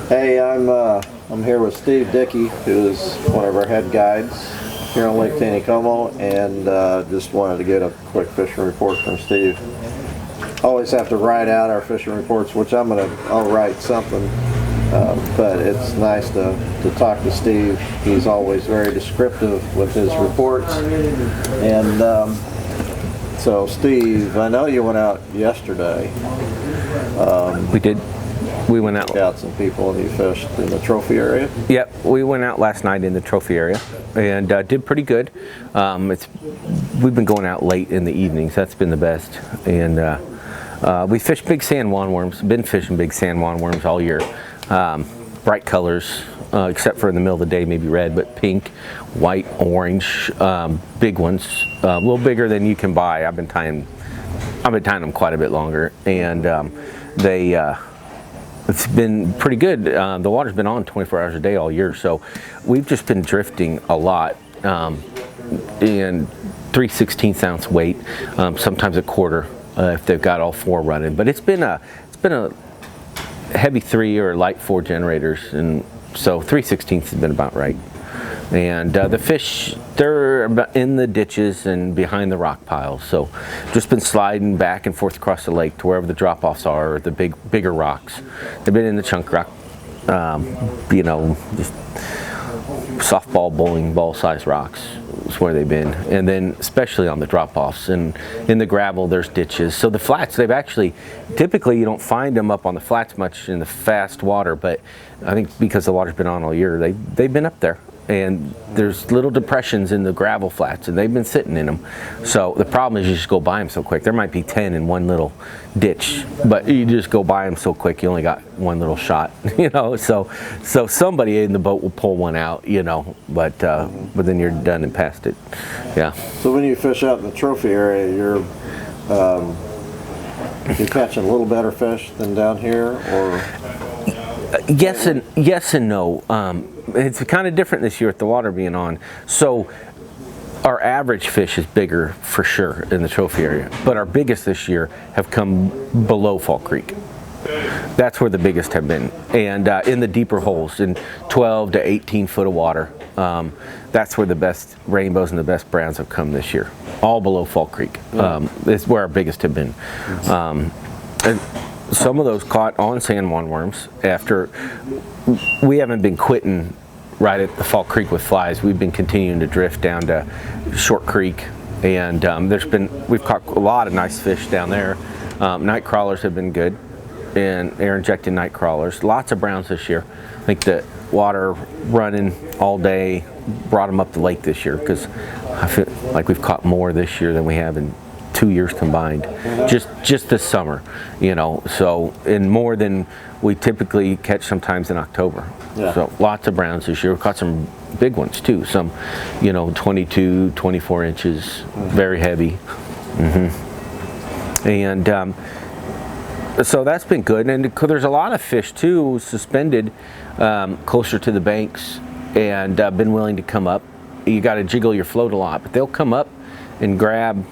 Hey, I'm here with Steve Dickey, who is one of our head guides here on Lake Taneycomo, and just wanted to get a quick fishing report from Steve. Always have to write out our fishing reports, which I'll write something, but it's nice to talk to Steve. He's always very descriptive with his reports, and so Steve, I know you went out yesterday. We did. We went out. Got some people and you fished in the trophy area? Yep, we went out last night in the trophy area and did pretty good. We've been going out late in the evenings. That's been the best. And we fished big sand wandworms. Been fishing big sand wandworms all year. Bright colors, except for in the middle of the day, maybe red, but pink, white, orange, big ones. A little bigger than you can buy. I've been tying them quite a bit longer, and it's been pretty good. The water's been on 24 hours a day all year, so we've just been drifting a lot, in 3/16 ounce weight, sometimes a quarter if they've got all four running. But it's been a heavy 3 or light 4 generators, and so 3/16 has been about right. And the fish, they're in the ditches and behind the rock piles. So just been sliding back and forth across the lake to wherever the drop-offs are, or the bigger rocks. They've been in the chunk rock, just softball, bowling ball size rocks is where they've been. And then especially on the drop-offs, and in the gravel there's ditches. So the flats, typically you don't find them up on the flats much in the fast water, but I think because the water's been on all year, they've been up there. And there's little depressions in the gravel flats, and they've been sitting in them. So the problem is you just go by them so quick. There might be 10 in one little ditch, but you just go by them so quick, you only got one little shot, So somebody in the boat will pull one out, but then you're done and past it. Yeah. So when you fish out in the trophy area, you're catching a little better fish than down here, or? Yes and no. It's kind of different this year with the water being on. So our average fish is bigger for sure in the trophy area, but our biggest this year have come below Fall Creek. That's where the biggest have been, and in the deeper holes, in 12 to 18 foot of water. That's where the best rainbows and the best browns have come this year, all below Fall Creek. It's where our biggest have been. And some of those caught on sand wandworms. After we haven't been quitting right at the Fall Creek with flies, we've been continuing to drift down to Short Creek, and we've caught a lot of nice fish down there. Night crawlers have been good, and air injected night crawlers. Lots of browns this year. I think the water running all day brought them up the lake this year, because I feel like we've caught more this year than we have in 2 years combined, just this summer, so, and more than we typically catch sometimes in October. Yeah. So lots of browns this year. We've caught some big ones too, some 22, 24 inches, very heavy. And so that's been good, and there's a lot of fish too suspended closer to the banks, and been willing to come up. You got to jiggle your float a lot, but they'll come up and grab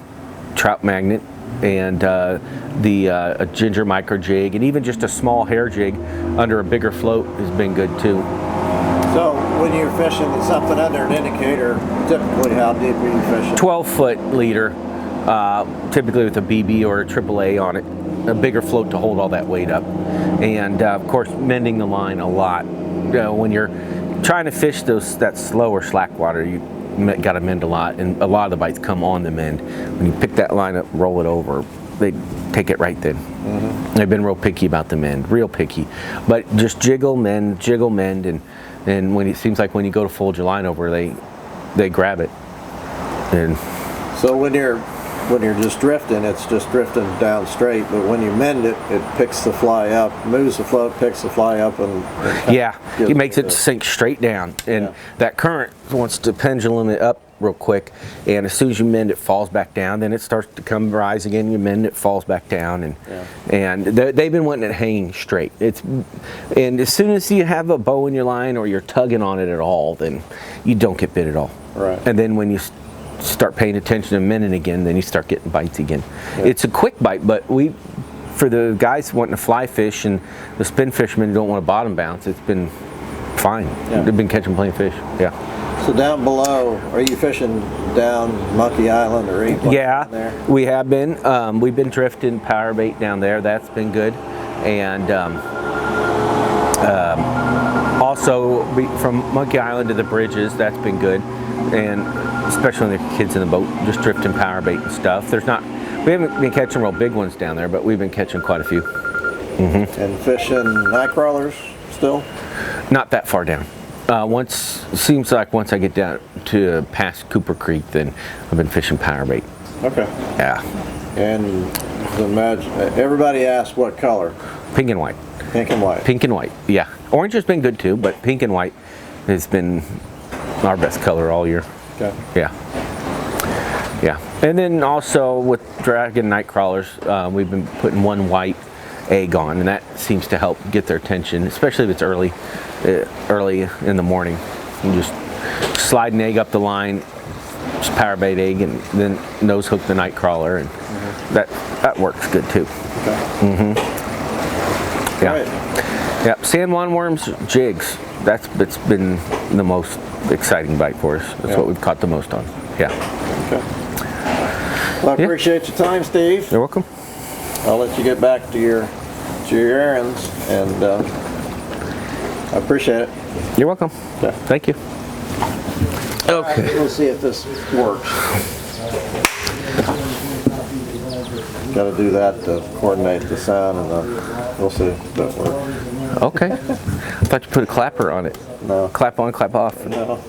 trout magnet and a ginger micro jig, and even just a small hair jig under a bigger float has been good too. So when you're fishing something under an indicator, typically how deep are you fishing? 12-foot leader, typically with a BB or a AAA on it, a bigger float to hold all that weight up, and of course mending the line a lot. When you're trying to fish that slower slack water, you got to mend a lot, and a lot of the bites come on the mend. When you pick that line up, roll it over, they take it right then. They've been real picky about the mend, real picky. But just jiggle, mend, and when it seems like when you go to fold your line over, they grab it. And so when you're just drifting, it's just drifting down straight, but when you mend it, it picks the fly up, moves the float, picks the fly up, and it makes it sink straight down, and that current wants to pendulum it up real quick, and as soon as you mend it, falls back down, then it starts to rise again, you mend it, falls back down, and they've been wanting it hanging straight. And as soon as you have a bow in your line or you're tugging on it at all, then you don't get bit at all. Right. And then when you start paying attention to mending again, then you start getting bites again. It's a quick bite, but for the guys wanting to fly fish and the spin fishermen who don't want to bottom bounce, it's been fine. Yeah. They've been catching plenty of fish. Yeah. So down below, are you fishing down Monkey Island or any place Yeah, down there? we have been. We've been drifting power bait down there. That's been good. And also from Monkey Island to the bridges, that's been good. And especially when the kids in the boat, just drifting power bait and stuff. We haven't been catching real big ones down there, but we've been catching quite a few. And fishing night crawlers still? Not that far down. Seems like once I get down to past Cooper Creek, then I've been fishing power bait. Okay. Yeah. And everybody asks what color? Pink and white. Pink and white. Pink and white, yeah. Orange has been good too, but pink and white has been our best color all year. Okay. Yeah. Yeah. And then also with dragon night crawlers, we've been putting one white egg on, and that seems to help get their attention, especially if it's early in the morning. You just slide an egg up the line, just power bait egg, and then nose hook the night crawler, and that works good too. Okay. Yeah. All right. Yep. Sand lawnworms, jigs. It's been the most exciting bite for us. That's what we've caught the most on. Yeah. Okay. Well, I appreciate your time, Steve. You're welcome. I'll let you get back to your errands, and I appreciate it. You're welcome. Okay. Thank you. Okay. We'll see if this works. Got to do that to coordinate the sound, and we'll see if that works. Okay. I thought you put a clapper on it. No. Clap on, clap off. No.